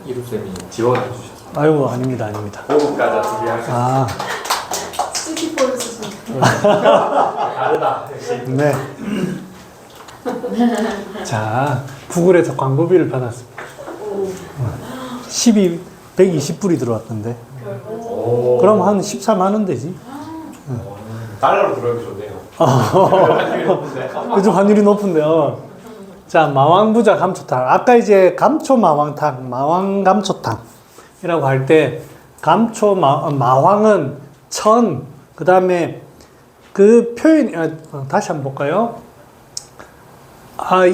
이룹쌤이 지원해 주셨어요. 아이고, 아닙니다, 아닙니다. 호흡과자 준비하셨어요. 아, 시티폴 쓰신 다르다. 역시. 네. 자, 구글에서 광고비를 받았습니다. 120불이 들어왔던데. 오. 그럼 한 14만 원 되지. 달러로 들어오기 좋네요. 그좀 환율이 높은데요. 자, 마왕부자 감초탕. 아까 이제 감초 마왕탕, 마왕 감초탕이라고 할 때 감초 마왕은 천, 그 다음에 그 표현, 다시 한번 볼까요?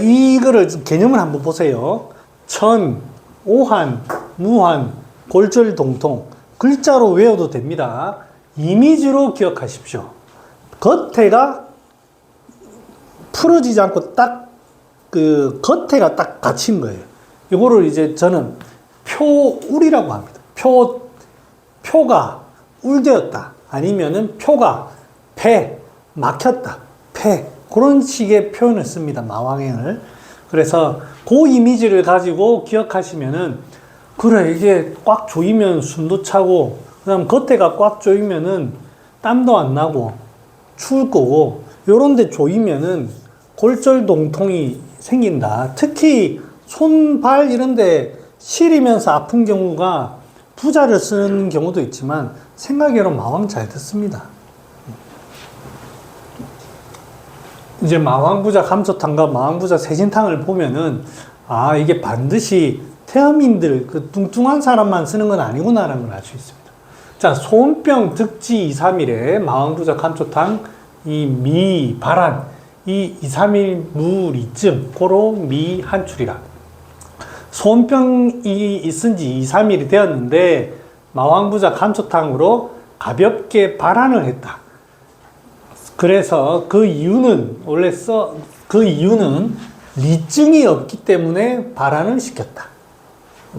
이거를 개념을 한번 보세요. 천, 오한, 무한, 골절동통. 글자로 외워도 됩니다. 이미지로 기억하십시오. 겉에가 풀어지지 않고 딱 그 겉에가 딱 갇힌 거예요. 이거를 이제 저는 표울이라고 합니다. 표가 울되었다. 아니면은 표가 막혔다. 그런 식의 표현을 씁니다. 마왕행을. 그래서 그 이미지를 가지고 기억하시면은 그래, 이게 꽉 조이면 숨도 차고, 그 다음 겉에가 꽉 조이면은 땀도 안 나고, 추울 거고, 요런 데 조이면은 골절동통이 생긴다. 특히 손, 발 이런 데 시리면서 아픈 경우가 부자를 쓰는 경우도 있지만, 생각외로 마왕 잘 듣습니다. 이제 마왕부자 감초탕과 마왕부자 세진탕을 보면은, 이게 반드시 태어민들, 그 뚱뚱한 사람만 쓰는 건 아니구나라는 걸 알 수 있습니다. 자, 소원병 득지 2, 3일에 마왕부자 감초탕, 발한, 2, 3일 무리증, 고로 한출이라. 소원병이 있은 지 2, 3일이 되었는데, 마왕부자 감초탕으로 가볍게 발한을 했다. 그래서 그 이유는, 그 이유는 리증이 없기 때문에 발한을 시켰다.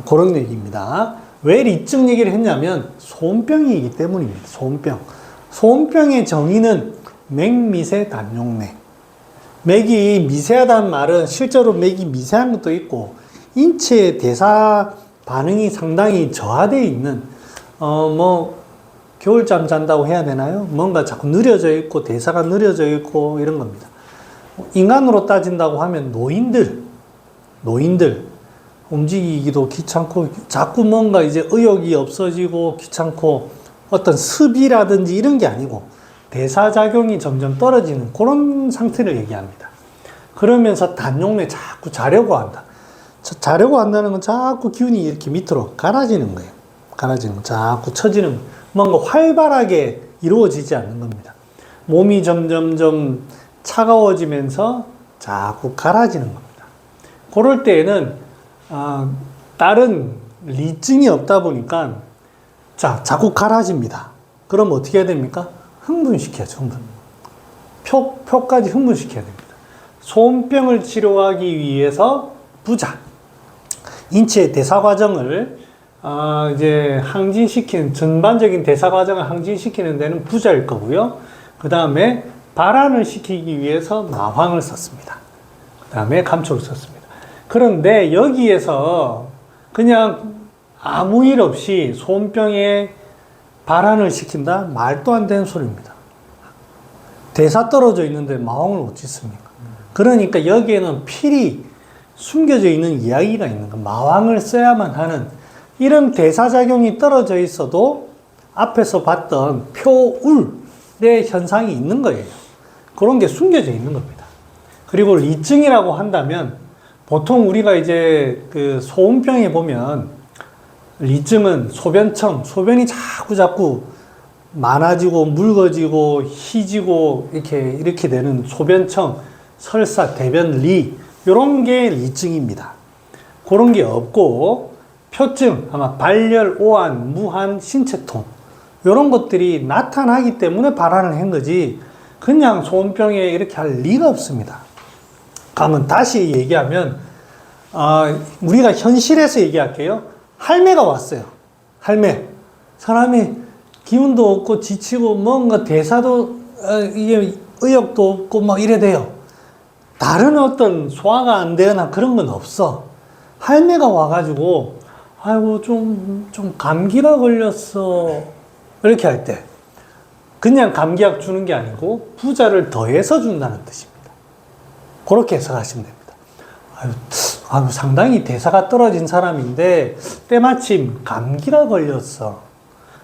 그런 얘기입니다. 왜 리증 얘기를 했냐면 소음병이기 때문입니다. 소음병. 소음병의 정의는 맥미세 단용맥. 맥이 미세하다는 말은 실제로 맥이 미세한 것도 있고 인체의 대사 반응이 상당히 저하되어 있는 겨울잠 잔다고 해야 되나요? 뭔가 자꾸 느려져 있고 대사가 느려져 있고 이런 겁니다. 인간으로 따진다고 하면 노인들 움직이기도 귀찮고 자꾸 뭔가 이제 의욕이 없어지고 귀찮고 어떤 습이라든지 이런 게 아니고 대사작용이 점점 떨어지는 그런 상태를 얘기합니다. 그러면서 단용맥 자꾸 자려고 한다. 자려고 한다는 건 자꾸 기운이 이렇게 밑으로 갈아지는 거예요. 갈아지는 거, 자꾸 처지는 뭔가 활발하게 이루어지지 않는 겁니다. 몸이 점점점 차가워지면서 자꾸 갈아지는 겁니다. 그럴 때에는 다른 리증이 없다 보니까 자꾸 갈아집니다. 그럼 어떻게 해야 됩니까? 흥분시켜야죠. 표까지 흥분시켜야 됩니다. 소음병을 치료하기 위해서 부자, 인체의 대사 과정을 이제 항진시키는, 전반적인 대사 과정을 항진시키는 데는 부자일 거고요. 그 다음에 발한을 시키기 위해서 마황을 썼습니다. 그 다음에 감초를 썼습니다. 그런데 여기에서 그냥 아무 일 없이 소음병에 발한을 시킨다? 말도 안 되는 소리입니다. 대사 떨어져 있는데 마왕을 어찌 씁니까? 그러니까 여기에는 필히 숨겨져 있는 이야기가 있는 거예요. 마왕을 써야만 하는 이런 대사작용이 떨어져 있어도 앞에서 봤던 표울의 현상이 있는 거예요. 그런 게 숨겨져 있는 겁니다. 그리고 리증이라고 한다면 보통 우리가 이제 그 소음병에 보면 리증은 소변청, 소변이 자꾸 많아지고 묽어지고 희지고 이렇게 되는 소변청, 설사, 대변리 이런 게 리증입니다. 그런 게 없고 표증, 아마 발열, 오한, 무한, 신체통 이런 것들이 나타나기 때문에 발한을 한 거지 그냥 소음병에 이렇게 할 리가 없습니다. 그러면 다시 얘기하면 우리가 현실에서 얘기할게요. 할매가 왔어요. 할매. 사람이 기운도 없고 지치고 뭔가 대사도 이게 의욕도 없고 막 이래 돼요. 다른 어떤 소화가 안 되거나 그런 건 없어. 할매가 와가지고 아이고, 좀 감기가 걸렸어. 이렇게 할 때, 그냥 감기약 주는 게 아니고, 부자를 더해서 준다는 뜻입니다. 그렇게 해석하시면 됩니다. 아유, 상당히 대사가 떨어진 사람인데, 때마침 감기가 걸렸어.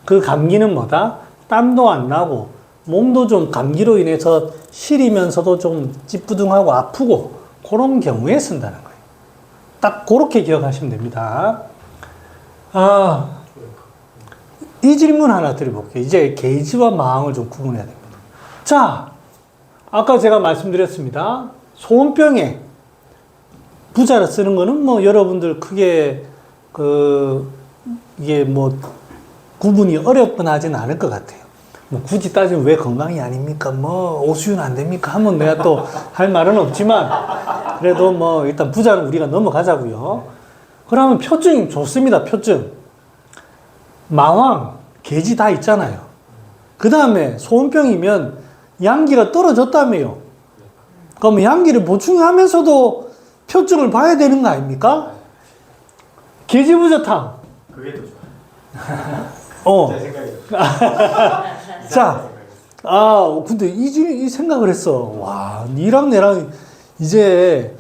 그 감기는 뭐다? 땀도 안 나고, 몸도 좀 감기로 인해서 시리면서도 좀 찌뿌둥하고 아프고, 그런 경우에 쓴다는 거예요. 딱 그렇게 기억하시면 됩니다. 이 질문 하나 드려볼게요. 이제 게이지와 마왕을 좀 구분해야 됩니다. 자, 아까 제가 말씀드렸습니다. 소원병에 부자를 쓰는 거는 뭐 여러분들 크게 이게 뭐 구분이 어렵거나 하진 않을 것 같아요. 뭐 굳이 따지면 왜 건강이 아닙니까? 뭐 오수윤 안 됩니까? 하면 내가 또 할 말은 없지만 그래도 뭐 일단 부자는 우리가 넘어가자고요. 그러면 표증 좋습니다. 표증. 마왕, 계지 다 있잖아요. 그 다음에 소원병이면 양기가 떨어졌다며요. 그럼 양기를 보충하면서도 표증을 봐야 되는 거 아닙니까? 계지부자탕. 그게 더 좋아요. 제 생각이에요. 자, 근데 이 생각을 했어. 와, 니랑 내랑 이제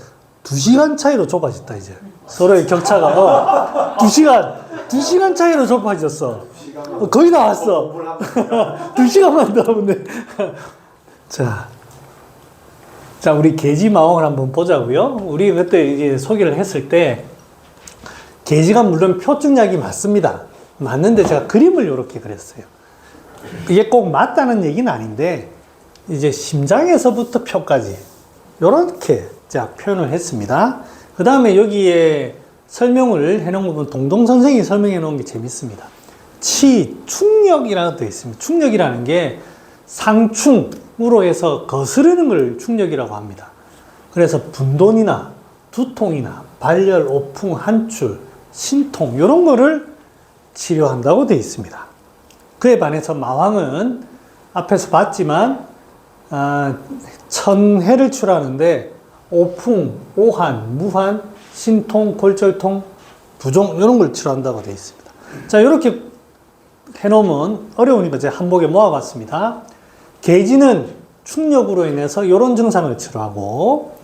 2시간 차이로 좁아졌다, 이제. 서로의 격차가. 2시간 차이로 좁아졌어. 거의 나왔어. 2시간만 더 하면 돼. 자, 우리 계지마왕을 한번 보자고요. 우리 그때 이제 소개를 했을 때, 계지가 물론 표증약이 맞습니다. 맞는데 제가 그림을 이렇게 그렸어요. 이게 꼭 맞다는 얘기는 아닌데, 이제 심장에서부터 표까지, 요렇게 자, 표현을 했습니다. 그 다음에 여기에 설명을 해놓은 부분, 동동 선생이 설명해 놓은 게 재밌습니다. 충력이라고 되어 있습니다. 충력이라는 게 상충으로 해서 거스르는 걸 충력이라고 합니다. 그래서 분돈이나 두통이나 발열, 오풍, 한출, 신통, 이런 거를 치료한다고 되어 있습니다. 그에 반해서 마왕은 앞에서 봤지만, 천해를 치료하는데, 오풍, 오한, 무한, 신통, 골절통, 부종, 이런 걸 치료한다고 되어 있습니다. 자, 이렇게 해놓으면 어려우니까 제가 한복에 모아봤습니다. 계지는 충력으로 인해서 이런 증상을 치료하고,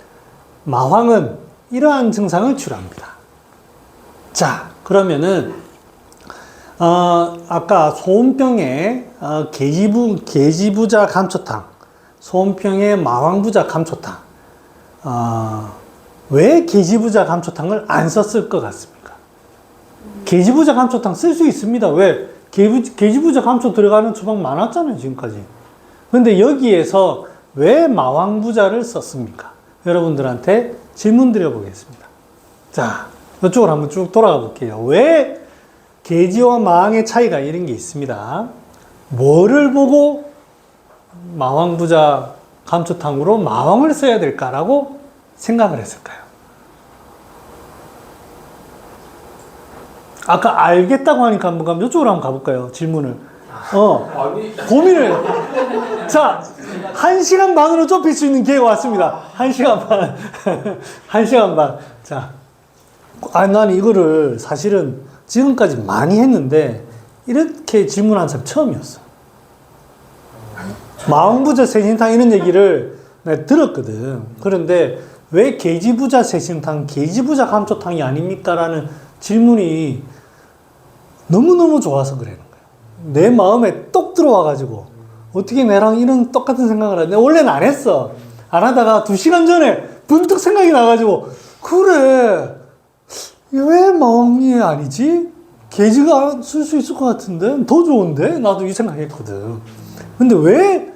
마황은 이러한 증상을 치료합니다. 자, 그러면은, 아까 소음병에 계지부자 감초탕, 소음병에 마왕부자 감초탕, 왜 계지부자 감초탕을 안 썼을 것 같습니까? 계지부자 감초탕 쓸 수 있습니다. 왜? 계지부자 감초 들어가는 처방 많았잖아요, 지금까지. 근데 여기에서 왜 마왕부자를 썼습니까? 여러분들한테 질문 드려보겠습니다. 자, 이쪽으로 한번 쭉 돌아가 볼게요. 왜 계지와 마왕의 차이가 이런 게 있습니다. 뭐를 보고 마왕부자 감초탕으로 마왕을 써야 될까라고 생각을 했을까요? 아까 알겠다고 하니까 한번 이쪽으로 한번 가볼까요? 질문을. 고민을. 자, 1시간 반으로 좁힐 수 있는 기회가 왔습니다. 1시간 반. 1시간 반. 자, 난 이거를 사실은 지금까지 많이 했는데, 이렇게 질문한 사람 처음이었어. 마왕부자 세신탕 이런 얘기를 내가 들었거든. 그런데 왜 계지부자 세신탕, 계지부자 감초탕이 아닙니까? 라는 질문이 너무너무 좋아서 그러는 거야. 내 마음에 똑 들어와가지고 어떻게 나랑 이런 똑같은 생각을 하지? 원래는 안 했어. 안 하다가 2시간 전에 문득 생각이 나가지고 그래, 왜 마왕이 아니지? 계지가 쓸 수 있을 것 같은데 더 좋은데? 나도 이 생각했거든. 근데 왜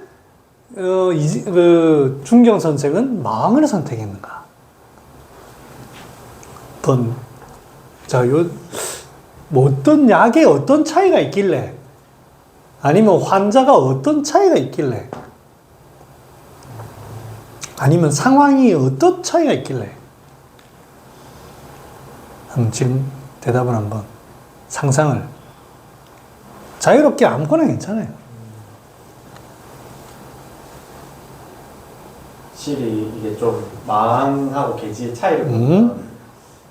중경 선생은 마왕을 선택했는가? 뭐 어떤 약에 어떤 차이가 있길래, 아니면 환자가 어떤 차이가 있길래, 아니면 상황이 어떤 차이가 있길래, 지금 대답을 한번 상상을 자유롭게 아무거나 괜찮아요. 확실히 이게 좀 마왕하고 계지의 차이를 보면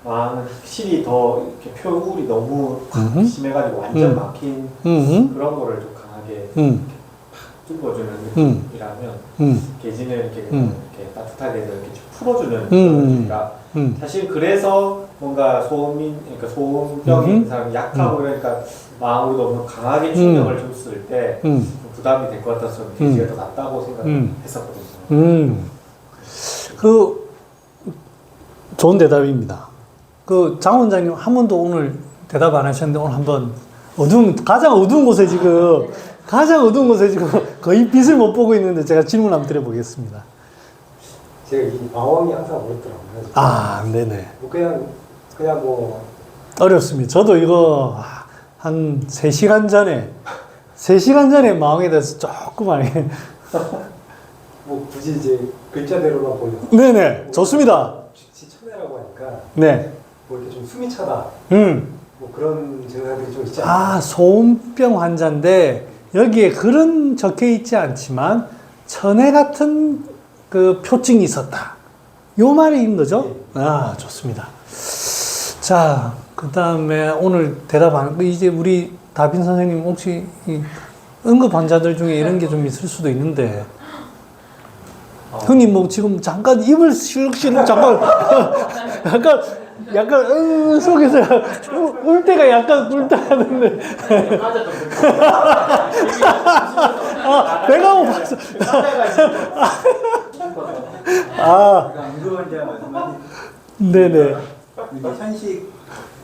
마음은 확실히 더 이렇게 표울이 너무 음흠. 심해가지고 완전 막힌 음, 그런 거를 좀 강하게 뚫어주는 느낌이라면 계지는 이렇게 따뜻하게 이렇게 쭉 풀어주는 느낌이라 사실 그래서 뭔가 그러니까 소음병인 사람이 약하고 그러니까 마음으로 너무 강하게 충격을 줬을 때 좀 부담이 될 것 같아서 계지가 더 낫다고 생각했었거든요. 그 좋은 대답입니다. 그 장 원장님 한 번도 오늘 대답 안 하셨는데 오늘 한번 가장 어두운 곳에 지금 거의 빛을 못 보고 있는데 제가 질문 한번 드려보겠습니다. 제가 이 방황이 항상 어렵더라고요. 아, 네네. 뭐 그냥 뭐 어렵습니다. 저도 이거 한 3시간 전에 마음에 대해서 조금 많이. 뭐 굳이 이제 글자대로만 보면 네네. 좋습니다. 지천해라고 하니까 네. 뭐 이렇게 좀 숨이 차다. 뭐 그런 증상들이 좀 있지 않나요? 아, 소음병 환자인데 여기에 그런 적혀 있지 않지만 천해 같은 그 표증이 있었다. 요 말인 거죠? 아, 좋습니다. 자, 그 다음에 오늘 대답하는 거 이제 우리 다빈 선생님 혹시 이 응급 환자들 중에 이런 게 좀 있을 수도 있는데 형님 뭐 지금 잠깐 입을 실룩실룩 잠깐 약간 속에서 울 때가 약간 꿀다하는데 아 배가 고팠어. 아 응급 환자 말씀하신 네네 현식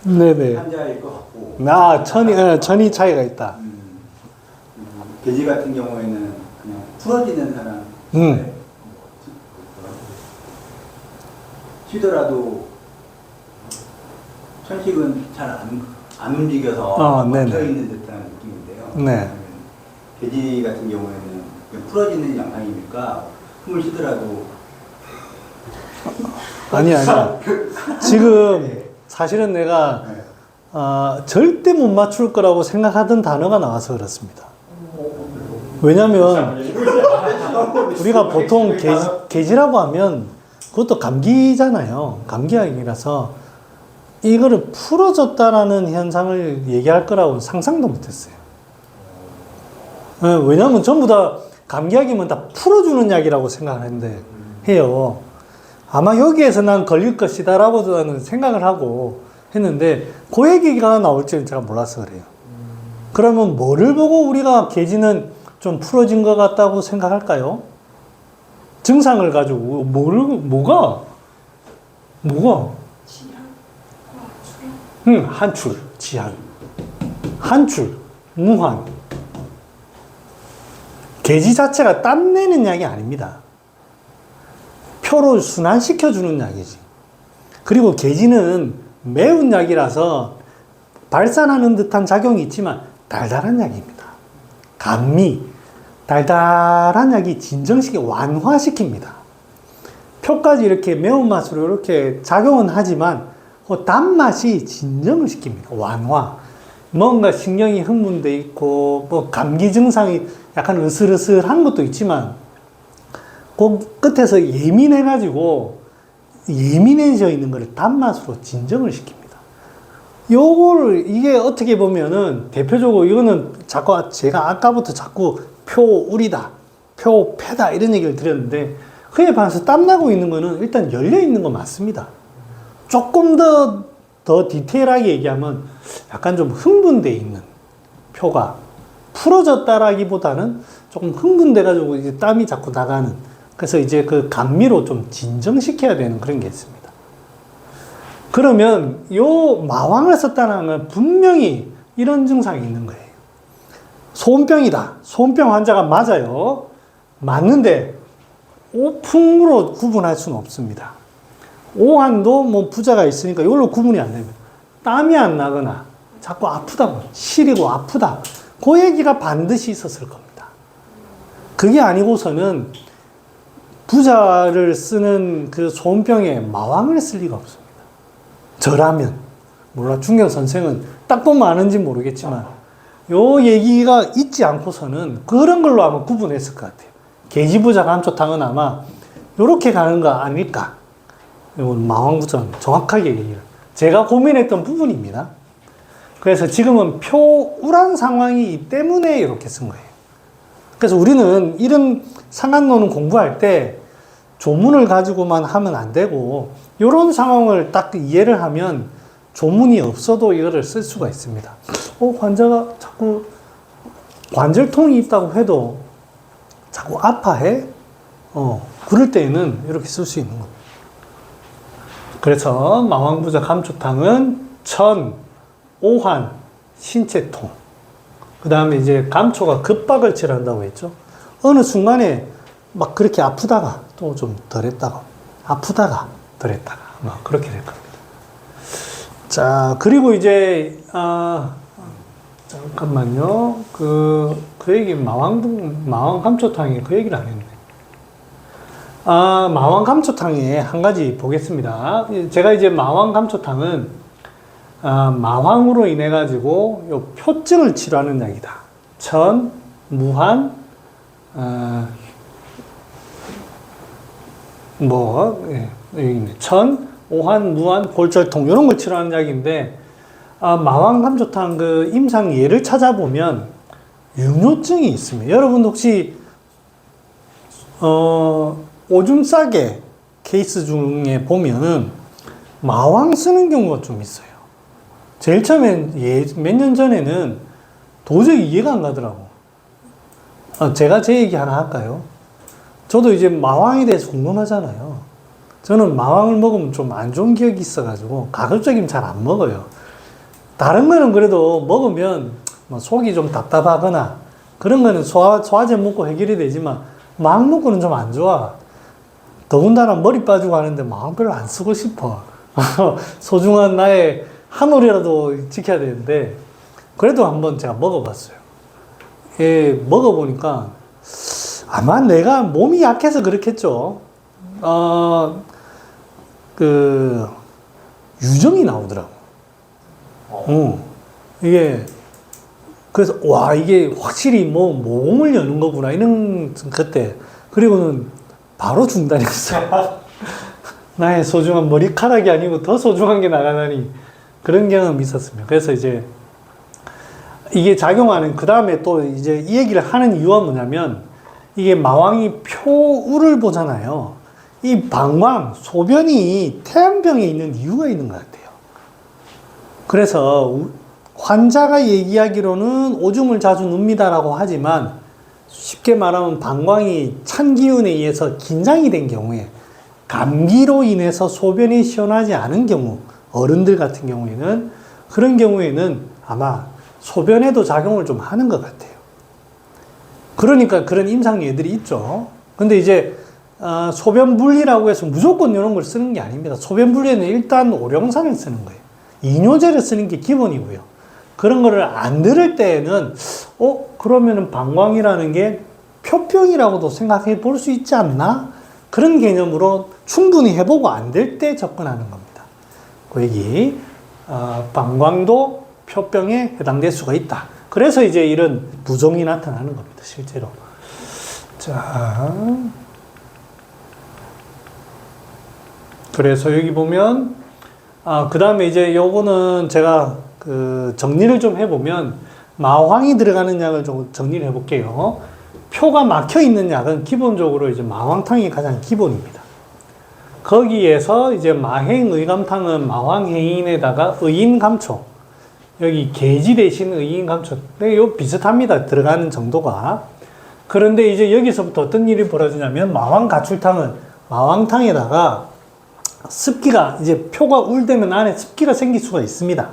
네네 환자일 것 같고 아 천이 차이가 있다. 돼지 같은 경우에는 그냥 풀어지는 사람 쉬더라도 천식은 잘 안 움직여서 네네. 막혀있는 듯한 느낌인데요. 네. 돼지 같은 경우에는 그냥 풀어지는 양상이니까 숨을 쉬더라도 아니야. 지금 사실은 내가 절대 못 맞출 거라고 생각하던 단어가 나와서 그렇습니다. 왜냐면 우리가 보통 계지라고 하면 그것도 감기잖아요. 감기약이라서 이거를 풀어줬다라는 현상을 얘기할 거라고 상상도 못했어요. 왜냐면 전부 다 감기약이면 다 풀어주는 약이라고 생각을 했는데 해요. 아마 여기에서 난 걸릴 것이다라고 저는 생각을 하고 했는데 그 얘기가 나올 줄은 제가 몰라서 그래요. 그러면 뭐를 보고 우리가 계지는 좀 풀어진 것 같다고 생각할까요? 증상을 가지고 뭐가? 한출, 지한, 한출, 무한. 계지 자체가 땀내는 약이 아닙니다. 표를 순환시켜주는 약이지. 그리고 계지는 매운 약이라서 발산하는 듯한 작용이 있지만 달달한 약입니다. 감미, 달달한 약이 진정시켜 완화시킵니다. 표까지 이렇게 매운맛으로 이렇게 작용은 하지만 그 단맛이 진정을 시킵니다. 완화. 뭔가 신경이 흥분돼 있고 뭐 감기 증상이 약간 으슬으슬한 것도 있지만 그 끝에서 예민해져 있는 것을 단맛으로 진정을 시킵니다. 이게 어떻게 보면은 대표적으로 이거는 제가 아까부터 자꾸 표울이다, 표패다 이런 얘기를 드렸는데 그에 반해서 땀나고 있는 거는 일단 열려 있는 거 맞습니다. 조금 더 디테일하게 얘기하면 약간 좀 흥분돼 있는 표가 풀어졌다라기보다는 조금 흥분돼가지고 이제 땀이 자꾸 나가는 그래서 이제 그 감미로 좀 진정시켜야 되는 그런 게 있습니다. 그러면 요 마왕을 썼다는 건 분명히 이런 증상이 있는 거예요. 소음병이다. 소음병 환자가 맞아요. 맞는데 오풍으로 구분할 수는 없습니다. 오한도 뭐 부자가 있으니까 이걸로 구분이 안 됩니다. 땀이 안 나거나 자꾸 아프다고 시리고 아프다. 그 얘기가 반드시 있었을 겁니다. 그게 아니고서는 부자를 쓰는 그 소음병에 마왕을 쓸 리가 없습니다. 저라면 몰라 중경 선생은 딱 보면 아는지 모르겠지만 요 얘기가 있지 않고서는 그런 걸로 아마 구분했을 것 같아요. 계지부자가 한쪽탕은 아마 요렇게 가는 거 아닐까. 마왕부자는 정확하게 얘기를 제가 고민했던 부분입니다. 그래서 지금은 표울한 상황이기 때문에 이렇게 쓴 거예요. 그래서 우리는 이런 상한론은 공부할 때 조문을 가지고만 하면 안 되고 이런 상황을 딱 이해를 하면 조문이 없어도 이거를 쓸 수가 있습니다. 환자가 자꾸 관절통이 있다고 해도 자꾸 아파해? 그럴 때에는 이렇게 쓸 수 있는 겁니다. 그래서 마왕부자 감초탕은 천, 오한, 신체통. 그 다음에 이제 감초가 급박을 칠한다고 했죠. 어느 순간에 막 그렇게 아프다가 또 좀 덜했다가, 아프다가 덜했다가, 막 그렇게 될 겁니다. 자, 그리고 이제, 잠깐만요. 그 얘기, 마왕 감초탕에 그 얘기를 안 했네. 마왕 감초탕에 한 가지 보겠습니다. 제가 이제 마왕 감초탕은 마황으로 인해 가지고 요 표증을 치료하는 약이다. 천, 무한, 여기 있네. 천, 오한, 무한, 골절통 이런 걸 치료하는 약인데 마왕 감초탕 그 임상 예를 찾아보면 유뇨증이 있습니다. 여러분 혹시 오줌 싸개 케이스 중에 보면은 마왕 쓰는 경우가 좀 있어요. 제일 처음엔 몇 년 전에는 도저히 이해가 안 가더라고. 제가 제 얘기 하나 할까요? 저도 이제 마왕에 대해서 궁금하잖아요. 저는 마왕을 먹으면 좀 안 좋은 기억이 있어가지고 가급적이면 잘 안 먹어요. 다른 거는 그래도 먹으면 뭐 속이 좀 답답하거나 그런 거는 소화제 먹고 해결이 되지만 마왕 먹고는 좀 안 좋아. 더군다나 머리 빠지고 하는데 마왕 별로 안 쓰고 싶어. 소중한 나의 한 올이라도 지켜야 되는데 그래도 한번 제가 먹어봤어요. 먹어보니까 아마 내가 몸이 약해서 그렇겠죠. 유정이 나오더라고. 이게 그래서 이게 확실히 몸을 여는 거구나 이런 그때 그리고는 바로 중단했어요. 나의 소중한 머리카락이 아니고 더 소중한 게 나가다니 그런 경험이 있었습니다. 그래서 이제 이게 작용하는 그 다음에 또 이제 이 얘기를 하는 이유가 뭐냐면 이게 마왕이 표울을 보잖아요. 이 방광, 소변이 태양병에 있는 이유가 있는 것 같아요. 그래서 환자가 얘기하기로는 오줌을 자주 눕니다라고 하지만 쉽게 말하면 방광이 찬 기운에 의해서 긴장이 된 경우에 감기로 인해서 소변이 시원하지 않은 경우 어른들 같은 경우에는 그런 경우에는 아마 소변에도 작용을 좀 하는 것 같아요. 그러니까 그런 임상예들이 있죠. 근데 이제 소변 분리라고 해서 무조건 이런 걸 쓰는 게 아닙니다. 소변 분리에는 일단 오룡산을 쓰는 거예요. 이뇨제를 쓰는 게 기본이고요. 그런 거를 안 들을 때에는 그러면은 방광이라는 게 표병이라고도 생각해 볼 수 있지 않나? 그런 개념으로 충분히 해보고 안 될 때 접근하는 겁니다. 그 얘기 방광도 표병에 해당될 수가 있다. 그래서 이제 이런 부종이 나타나는 겁니다. 실제로. 자, 그래서 여기 보면 그 다음에 이제 요거는 제가 정리를 좀 해보면 마황이 들어가는 약을 좀 정리를 해볼게요. 표가 막혀 있는 약은 기본적으로 이제 마황탕이 가장 기본입니다. 거기에서 이제 마행의감탕은 마황해인에다가 의인감초, 여기 계지 대신 의인감초, 요 비슷합니다. 들어가는 정도가. 그런데 이제 여기서부터 어떤 일이 벌어지냐면 마황가출탕은 마황탕에다가 습기가 이제 표가 울되면 안에 습기가 생길 수가 있습니다.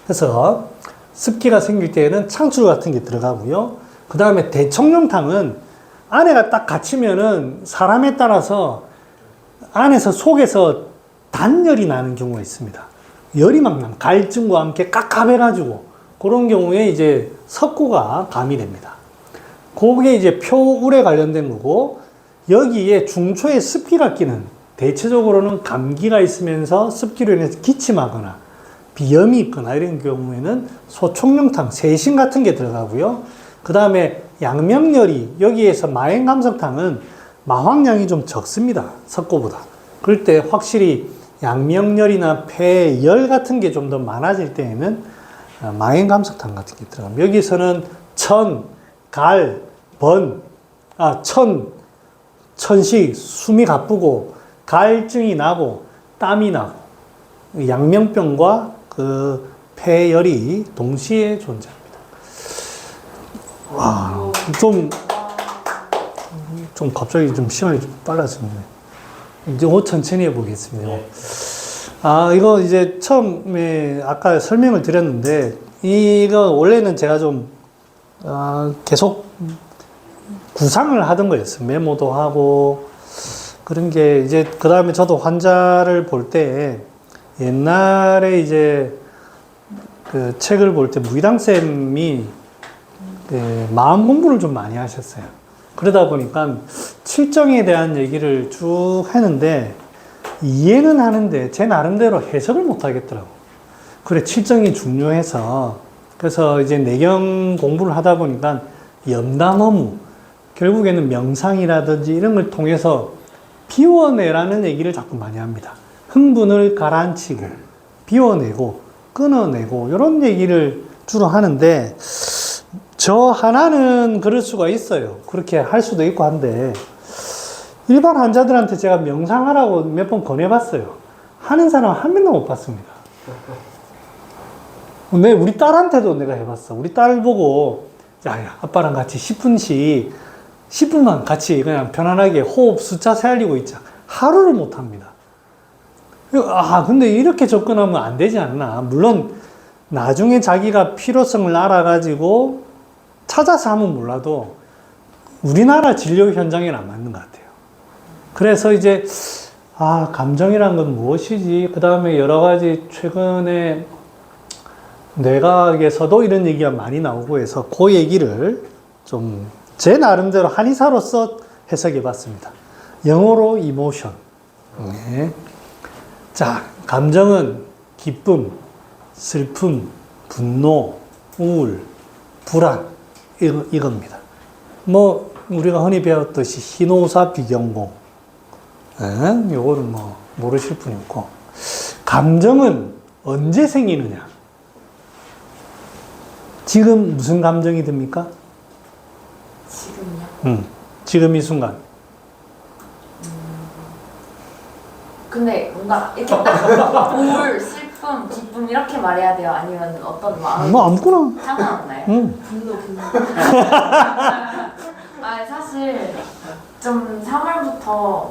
그래서 습기가 생길 때에는 창출 같은 게 들어가고요. 그 다음에 대청룡탕은 안에가 딱 갇히면은 사람에 따라서 안에서 속에서 단열이 나는 경우가 있습니다. 열이 막 나면 갈증과 함께 깝깝해가지고 그런 경우에 이제 석고가 가미됩니다. 그게 이제 표울에 관련된 거고 여기에 중초에 습기가 끼는 대체적으로는 감기가 있으면서 습기로 인해서 기침하거나 비염이 있거나 이런 경우에는 소총룡탕, 세신 같은 게 들어가고요. 그 다음에 양명열이 여기에서 마행감석탕은 마황량이 좀 적습니다. 석고보다. 그럴 때 확실히 양명열이나 폐열 같은 게 좀 더 많아질 때에는 망행감석탕 같은 게 들어갑니다. 여기서는 천, 갈, 천식, 숨이 가쁘고 갈증이 나고 땀이 나고 양명병과 그 폐열이 동시에 존재합니다. 와, 좀 갑자기 좀 시간이 좀 빨라졌네. 이제 천천히 해보겠습니다. 네. 이거 이제 처음에 아까 설명을 드렸는데, 이거 원래는 제가 좀, 계속 구상을 하던 거였어요. 메모도 하고, 그런 게 이제, 그 다음에 저도 환자를 볼 때, 옛날에 이제 그 책을 볼 때 무의당쌤이 그 마음 공부를 좀 많이 하셨어요. 그러다 보니까 칠정에 대한 얘기를 쭉 하는데, 이해는 하는데 제 나름대로 해석을 못 하겠더라고. 그래, 칠정이 중요해서. 그래서 이제 내경 공부를 하다 보니까 염담어무, 결국에는 명상이라든지 이런 걸 통해서 비워내라는 얘기를 자꾸 많이 합니다. 흥분을 가라앉히고, 비워내고, 끊어내고, 이런 얘기를 주로 하는데, 저 하나는 그럴 수가 있어요. 그렇게 할 수도 있고 한데, 일반 환자들한테 제가 명상하라고 몇 번 권해봤어요. 하는 사람 한 명도 못 봤습니다. 우리 딸한테도 내가 해봤어. 우리 딸 보고, 야, 아빠랑 같이 10분만 같이 그냥 편안하게 호흡 숫자 세알리고 있자. 하루를 못 합니다. 근데 이렇게 접근하면 안 되지 않나. 물론, 나중에 자기가 필요성을 알아가지고 찾아서 하면 몰라도 우리나라 진료 현장에는 안 맞는 것 같아요. 그래서 이제, 감정이란 건 무엇이지? 그 다음에 여러 가지 최근에 뇌과학에서도 이런 얘기가 많이 나오고 해서 그 얘기를 좀 제 나름대로 한의사로서 해석해 봤습니다. 영어로 이모션. 네. 자, 감정은 기쁨, 슬픔, 분노, 우울, 불안, 이겁니다. 우리가 흔히 배웠듯이 희노사 비경공. 요거는 모르실 분 있고. 감정은 언제 생기느냐? 지금 무슨 감정이 듭니까? 지금요? 지금 이 순간. 근데 뭔가 이렇게 딱 우울, 슬픔, 기쁨 이렇게 말해야 돼요? 아니면 어떤 마음? 아무거나. 상관없나요? 분노. 사실 좀 3월부터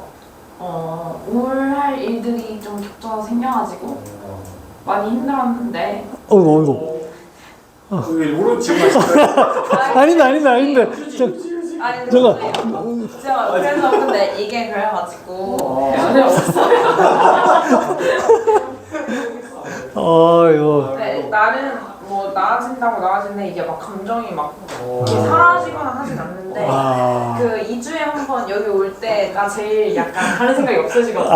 우울할 일들이 좀 겹쳐서 생겨가지고 많이 힘들었는데. 어이구. 왜 일부러 지금 하시나요? 아닌데. 제가 그래서 근데 이게 그래가지고 이거. 네, 나는 나아진데 이게 막 감정이 막 이렇게 사라지거나 하진 않는데 그 2주에 한 번 여기 올 때가 제일 약간 다른 생각이 없어지거든요.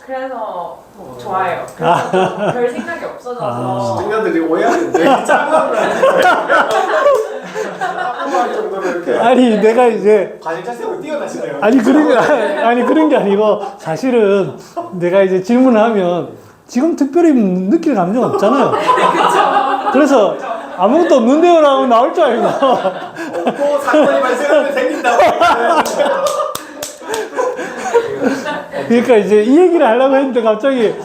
그래서 좋아요. 그래서 별 생각이 없어져서 시청자들이 오해하는데 짱을 하는데 아니, 내가 이제. 과실자 세고 뛰어나시네요. 그런 게 아니고, 사실은 내가 이제 질문을 하면 지금 특별히 느낄 감정 없잖아요. 그래서 아무것도 없는데요라고 나올 줄 알고. 또 사건이 발생하면 생긴다고. 그러니까 이제 이 얘기를 하려고 했는데 갑자기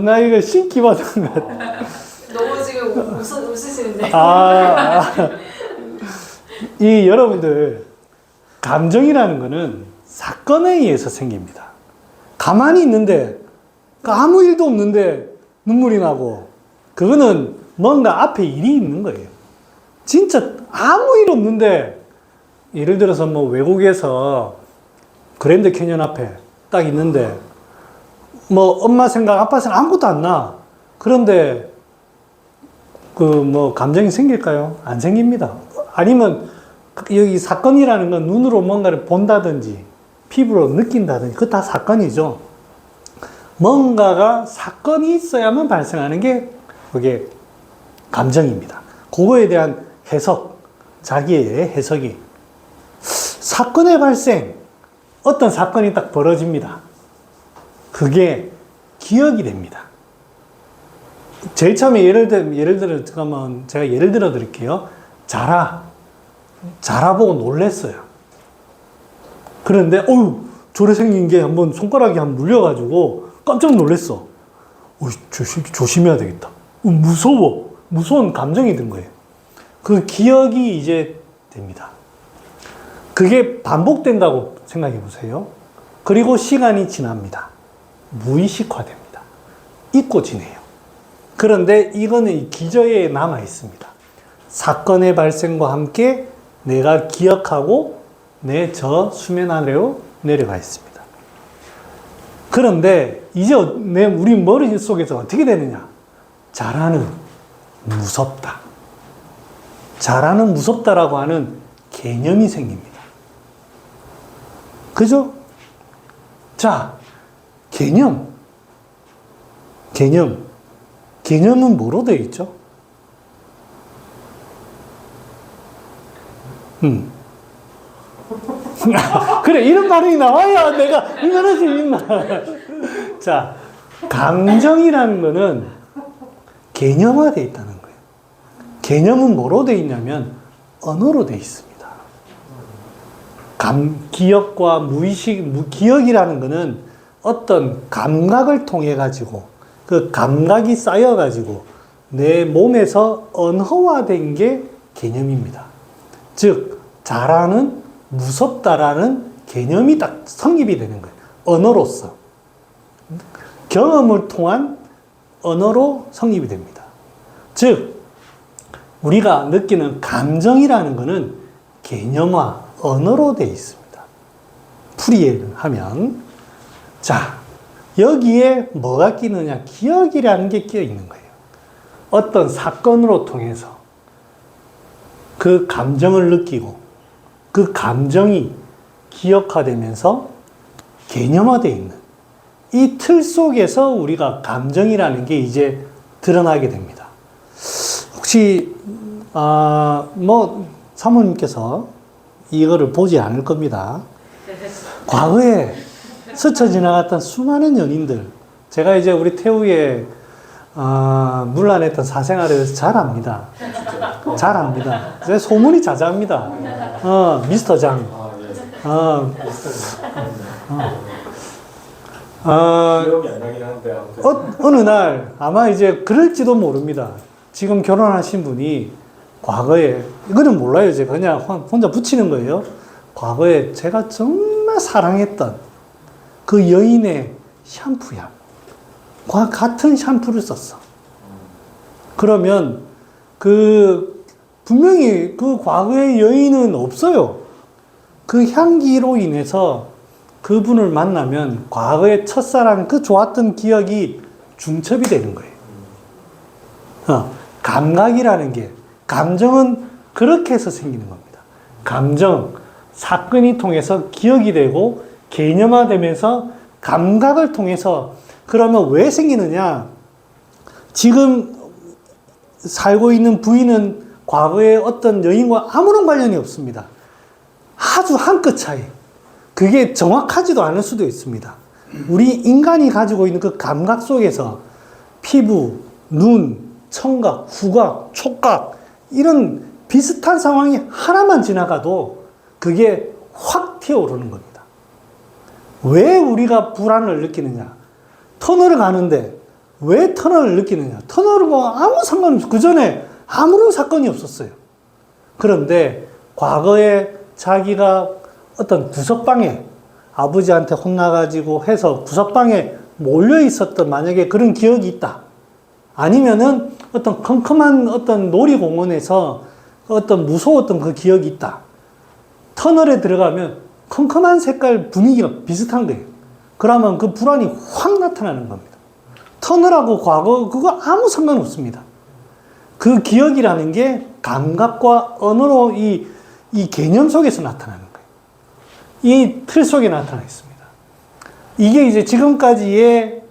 나 이거 신기 받은 것 같아. 너무 지금 웃으시는데. 이 여러분들, 감정이라는 거는 사건에 의해서 생깁니다. 가만히 있는데 아무 일도 없는데 눈물이 나고, 그거는 뭔가 앞에 일이 있는 거예요. 진짜 아무 일 없는데, 예를 들어서 외국에서 그랜드 캐년 앞에 딱 있는데 엄마 생각, 아빠 생각 아무것도 안 나. 그런데 감정이 생길까요? 안 생깁니다. 아니면 여기 사건이라는 건 눈으로 뭔가를 본다든지 피부로 느낀다든지 그거 다 사건이죠. 뭔가가 사건이 있어야만 발생하는 게 그게 감정입니다. 그거에 대한 해석, 자기의 해석이 사건의 발생, 어떤 사건이 딱 벌어집니다. 그게 기억이 됩니다. 제일 처음에 예를 들어, 잠깐만, 제가 예를 들어 드릴게요. 자라 보고 놀랬어요. 그런데, 저래 생긴 게 한번 손가락이 한번 물려가지고 깜짝 놀랬어. 조심해야 되겠다. 무서워. 무서운 감정이 든 거예요. 그 기억이 이제 됩니다. 그게 반복된다고 생각해 보세요. 그리고 시간이 지납니다. 무의식화됩니다. 잊고 지내요. 그런데 이거는 기저에 남아 있습니다. 사건의 발생과 함께 내가 기억하고 내 저 수면 아래로 내려가 있습니다. 그런데 이제 우리 머릿속에서 어떻게 되느냐? 자라는 무섭다. 자라는 무섭다라고 하는 개념이 생깁니다. 그죠? 자, 개념은 뭐로 되어 있죠? 그래, 이런 반응이 나와야 내가 얼마나 재밌나. 자, 감정이라는 거는 개념화되어 있다는 거예요. 개념은 뭐로 되어 있냐면 언어로 되어 있습니다. 기억과 기억이라는 거는 어떤 감각을 통해 가지고 그 감각이 쌓여 가지고 내 몸에서 언어화된 게 개념입니다. 즉, 자라는 무섭다라는 개념이 딱 성립이 되는 거예요. 언어로서. 경험을 통한 언어로 성립이 됩니다. 즉, 우리가 느끼는 감정이라는 것은 개념화, 언어로 되어 있습니다. 풀이를 하면. 자, 여기에 뭐가 끼느냐? 기억이라는 게 끼어 있는 거예요. 어떤 사건으로 통해서 그 감정을 느끼고 그 감정이 기억화되면서 개념화되어 있는 이 틀 속에서 우리가 감정이라는 게 이제 드러나게 됩니다. 혹시 사모님께서 이거를 보지 않을 겁니다. 과거에 스쳐 지나갔던 수많은 연인들, 제가 이제 우리 태우의 문란했던 사생활에 대해서 잘 압니다. 잘 압니다. 소문이 자자합니다. 미스터 장. 기억이 안 나긴 한데 어느 날 아마 이제 그럴지도 모릅니다. 지금 결혼하신 분이 과거에, 이거는 몰라요. 제가 그냥 혼자 붙이는 거예요. 과거에 제가 정말 사랑했던 그 여인의 샴푸야. 같은 샴푸를 썼어. 그러면 분명히 그 과거의 여인은 없어요. 그 향기로 인해서 그분을 만나면 과거의 첫사랑, 그 좋았던 기억이 중첩이 되는 거예요. 감각이라는 게, 감정은 그렇게 해서 생기는 겁니다. 감정, 사건이 통해서 기억이 되고 개념화되면서 감각을 통해서. 그러면 왜 생기느냐? 지금 살고 있는 부인은 과거의 어떤 여인과 아무런 관련이 없습니다. 아주 한 끗 차이. 그게 정확하지도 않을 수도 있습니다. 우리 인간이 가지고 있는 그 감각 속에서 피부, 눈, 청각, 후각, 촉각, 이런 비슷한 상황이 하나만 지나가도 그게 확 튀어오르는 겁니다. 왜 우리가 불안을 느끼느냐? 터널을 가는데 왜 터널을 느끼느냐? 터널과 아무 상관없어요. 그 전에 아무런 사건이 없었어요. 그런데 과거에 자기가 어떤 구석방에 아버지한테 혼나가지고 해서 구석방에 몰려 있었던 만약에 그런 기억이 있다. 아니면은 어떤 컴컴한 어떤 놀이공원에서 어떤 무서웠던 그 기억이 있다. 터널에 들어가면 컴컴한 색깔 분위기가 비슷한 거예요. 그러면 그 불안이 확 나타나는 겁니다. 터널하고 과거, 그거 아무 상관없습니다. 그 기억이라는 게 감각과 언어로 이 개념 속에서 나타나는 거예요. 이 틀 속에 나타나 있습니다. 이게 이제 지금까지의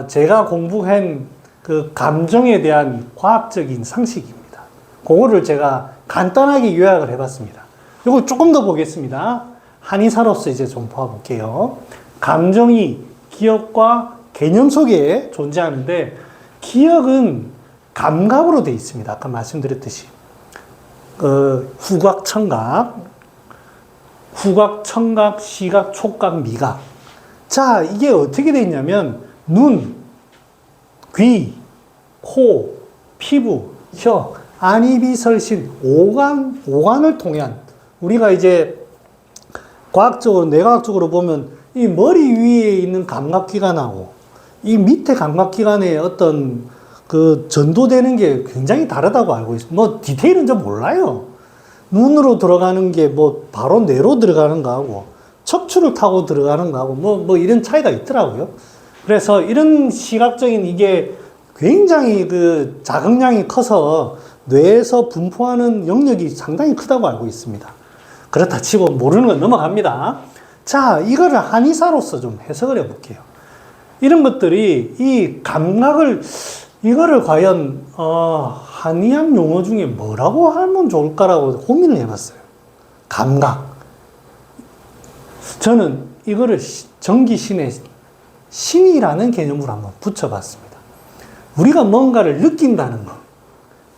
제가 공부한 그 감정에 대한 과학적인 상식입니다. 그거를 제가 간단하게 요약을 해봤습니다. 이거 조금 더 보겠습니다. 한의사로서 이제 좀 봐볼게요. 감정이 기억과 개념 속에 존재하는데 기억은 감각으로 되어 있습니다. 아까 말씀드렸듯이 후각, 청각, 시각, 촉각, 미각. 자, 이게 어떻게 되어 있냐면 눈, 귀, 코, 피부, 혀, 안, 입, 이, 설, 신, 오간을 통한 우리가 이제 과학적으로, 뇌과학적으로 보면 이 머리 위에 있는 감각기관하고 이 밑에 감각기관의 어떤 그 전도되는 게 굉장히 다르다고 알고 있습니다. 뭐 디테일은 좀 몰라요. 눈으로 들어가는 게 뭐 바로 뇌로 들어가는 거하고 척추를 타고 들어가는 거하고 뭐 이런 차이가 있더라고요. 그래서 이런 시각적인 이게 굉장히 그 자극량이 커서 뇌에서 분포하는 영역이 상당히 크다고 알고 있습니다. 그렇다 치고 모르는 건 넘어갑니다. 자, 이거를 한의사로서 좀 해석을 해볼게요. 이런 것들이 이 감각을 이거를 과연 한의학 용어 중에 뭐라고 하면 좋을까라고 고민을 해봤어요. 감각. 저는 이거를 전기신의 신이라는 개념으로 한번 붙여봤습니다. 우리가 뭔가를 느낀다는 것.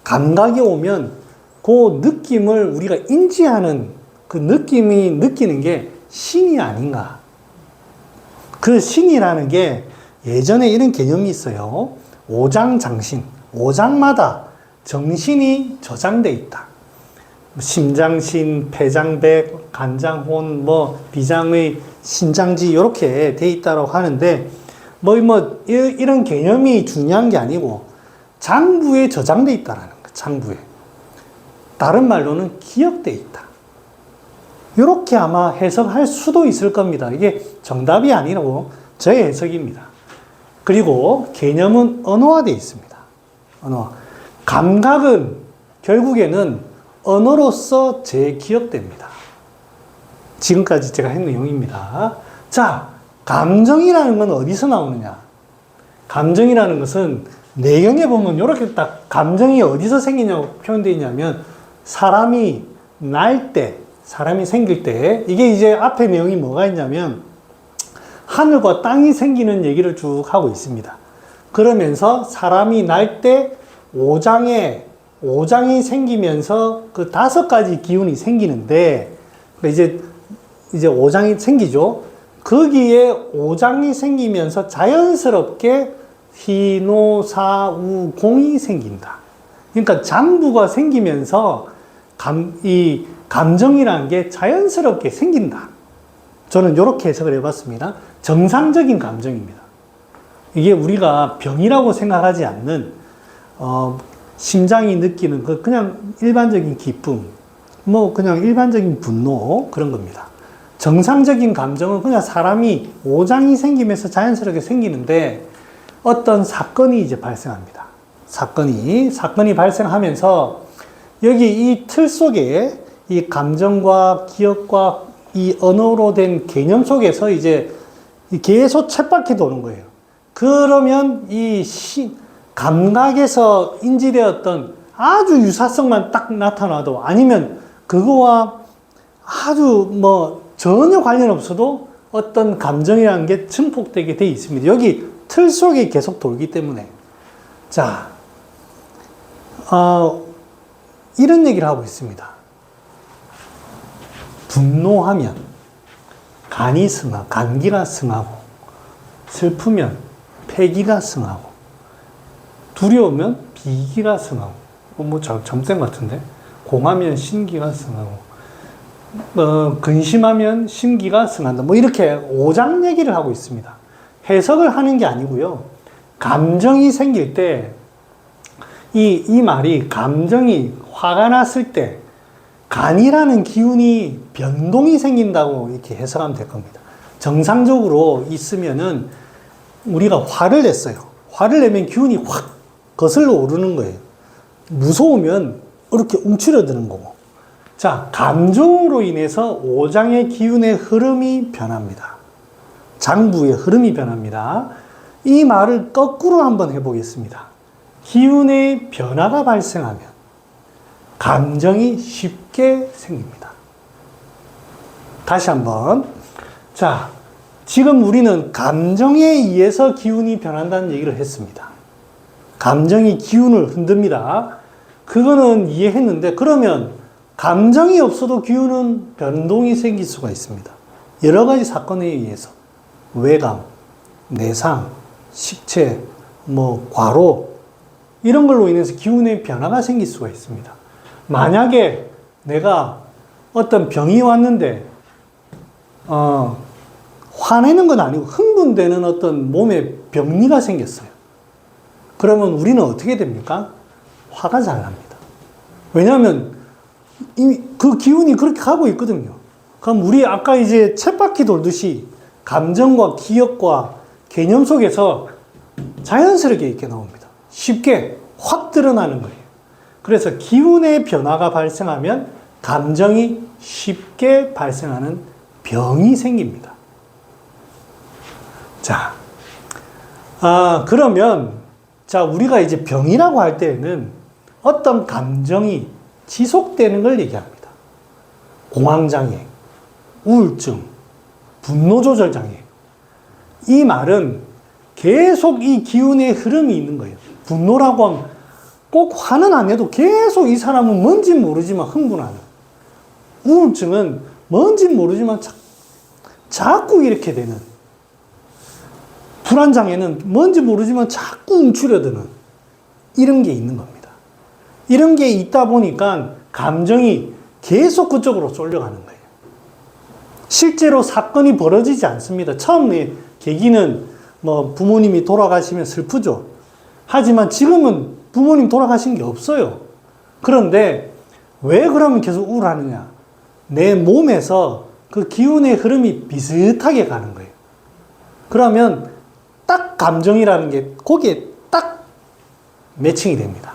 감각이 오면 그 느낌을 우리가 인지하는 그 느낌이 느끼는 게 신이 아닌가. 그 신이라는 게 예전에 이런 개념이 있어요. 오장장신. 오장마다 정신이 저장돼 있다. 심장신, 폐장백, 간장혼, 비장의 신장지 이렇게 돼 있다고 하는데 이런 개념이 중요한 게 아니고 장부에 저장돼 있다라는 거예요. 장부에. 다른 말로는 기억돼 있다. 이렇게 아마 해석할 수도 있을 겁니다. 이게 정답이 아니라고 저의 해석입니다. 그리고 개념은 언어화되어 있습니다. 언어화. 감각은 결국에는 언어로서 재기억됩니다. 지금까지 제가 한 내용입니다. 자, 감정이라는 건 어디서 나오느냐? 감정이라는 것은 내경에 보면 이렇게 딱 감정이 어디서 생기냐고 표현되어 있냐면 사람이 날 때, 사람이 생길 때 이게 이제 앞에 내용이 뭐가 있냐면 하늘과 땅이 생기는 얘기를 쭉 하고 있습니다. 그러면서 사람이 날 때 오장이 생기면서 그 5가지 기운이 생기는데 이제 오장이 생기죠. 거기에 오장이 생기면서 자연스럽게 희노사우 공이 생긴다. 그러니까 장부가 생기면서 이 감정이라는 게 자연스럽게 생긴다. 저는 이렇게 해석을 해봤습니다. 정상적인 감정입니다. 이게 우리가 병이라고 생각하지 않는 심장이 느끼는 그냥 일반적인 기쁨, 그냥 일반적인 분노 그런 겁니다. 정상적인 감정은 그냥 사람이 오장이 생기면서 자연스럽게 생기는데 어떤 사건이 이제 발생합니다. 사건이 발생하면서 여기 이 틀 속에 이 감정과 기억과 이 언어로 된 개념 속에서 이제 계속 쳇바퀴 도는 거예요. 그러면 이 감각에서 인지되었던 아주 유사성만 딱 나타나도 아니면 그거와 아주 전혀 관련 없어도 어떤 감정이라는 게 증폭되게 돼 있습니다. 여기 틀 속에 계속 돌기 때문에. 자, 이런 얘기를 하고 있습니다. 분노하면 간기가 승하고, 슬프면 폐기가 승하고, 두려우면 비기가 승하고, 점센 것 같은데? 공하면 신기가 승하고, 근심하면 심기가 승한다. 이렇게 오장 얘기를 하고 있습니다. 해석을 하는 게 아니고요. 감정이 생길 때, 이 말이 감정이 화가 났을 때, 간이라는 기운이 변동이 생긴다고 이렇게 해석하면 될 겁니다. 정상적으로 있으면은 우리가 화를 냈어요. 화를 내면 기운이 확 거슬러 오르는 거예요. 무서우면 이렇게 움츠려드는 거고. 자, 감정으로 인해서 오장의 기운의 흐름이 변합니다. 장부의 흐름이 변합니다. 이 말을 거꾸로 한번 해보겠습니다. 기운의 변화가 발생하면 감정이 쉽게 생깁니다. 다시 한번. 자, 지금 우리는 감정에 의해서 기운이 변한다는 얘기를 했습니다. 감정이 기운을 흔듭니다. 그거는 이해했는데, 그러면 감정이 없어도 기운은 변동이 생길 수가 있습니다. 여러 가지 사건에 의해서 외감, 내상, 식체, 과로 이런 걸로 인해서 기운의 변화가 생길 수가 있습니다. 만약에 내가 어떤 병이 왔는데 화내는 건 아니고 흥분되는 어떤 몸에 병리가 생겼어요. 그러면 우리는 어떻게 됩니까? 화가 잘 납니다. 왜냐하면 이미 그 기운이 그렇게 가고 있거든요. 그럼 우리 아까 이제 쳇바퀴 돌듯이 감정과 기억과 개념 속에서 자연스럽게 이렇게 나옵니다. 쉽게 확 드러나는 거예요. 그래서 기운의 변화가 발생하면 감정이 쉽게 발생하는 병이 생깁니다. 자, 그러면 우리가 이제 병이라고 할 때에는 어떤 감정이 지속되는 걸 얘기합니다. 공황장애, 우울증, 분노조절장애. 이 말은 계속 이 기운의 흐름이 있는 거예요. 분노라고 하면 꼭 화는 안 해도 계속 이 사람은 뭔지 모르지만 흥분하는. 우울증은 뭔지 모르지만 자꾸 이렇게 되는. 불안장애는 뭔지 모르지만 자꾸 움츠려드는 이런 게 있는 겁니다. 이런 게 있다 보니까 감정이 계속 그쪽으로 쏠려가는 거예요. 실제로 사건이 벌어지지 않습니다. 처음에 계기는 부모님이 돌아가시면 슬프죠. 하지만 지금은 부모님 돌아가신 게 없어요. 그런데 왜 그러면 계속 우울하느냐? 내 몸에서 그 기운의 흐름이 비슷하게 가는 거예요. 그러면 딱 감정이라는 게 거기에 딱 매칭이 됩니다.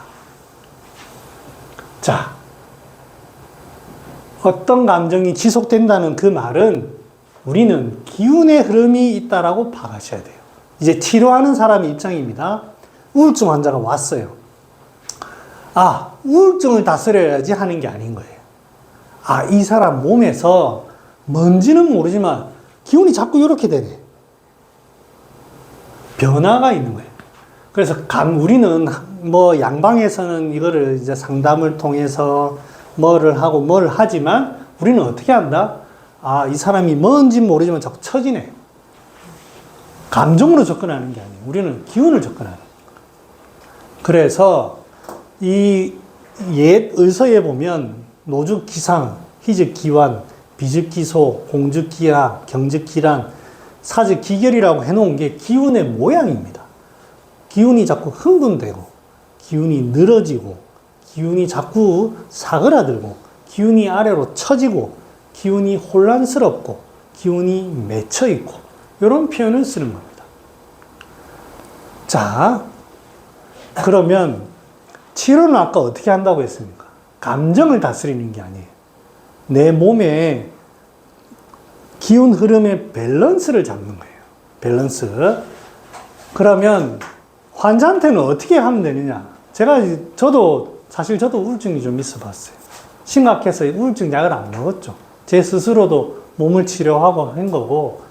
자, 어떤 감정이 지속된다는 그 말은 우리는 기운의 흐름이 있다라고 파악하셔야 돼요. 이제 치료하는 사람의 입장입니다. 우울증 환자가 왔어요. 우울증을 다스려야지 하는 게 아닌 거예요. 이 사람 몸에서 뭔지는 모르지만 기운이 자꾸 이렇게 되네. 변화가 있는 거예요. 그래서 우리는 양방에서는 이거를 이제 상담을 통해서 뭐를 하지만 우리는 어떻게 한다? 이 사람이 뭔지 모르지만 자꾸 처지네. 감정으로 접근하는 게 아니에요. 우리는 기운을 접근하는 거예요. 그래서 이 옛 의서에 보면 노죽기상, 희즉기환, 비즉기소, 공즉기하, 경즉기란, 사즉기결이라고 해놓은 게 기운의 모양입니다. 기운이 자꾸 흥분되고, 기운이 늘어지고, 기운이 자꾸 사그라들고, 기운이 아래로 처지고, 기운이 혼란스럽고, 기운이 맺혀있고, 이런 표현을 쓰는 겁니다. 자, 그러면 치료는 아까 어떻게 한다고 했습니까? 감정을 다스리는 게 아니에요. 내 몸에 기운 흐름의 밸런스를 잡는 거예요. 밸런스. 그러면 환자한테는 어떻게 하면 되느냐? 저도 우울증이 좀 있어 봤어요. 심각해서 우울증 약을 안 먹었죠. 제 스스로도 몸을 치료하고 한 거고,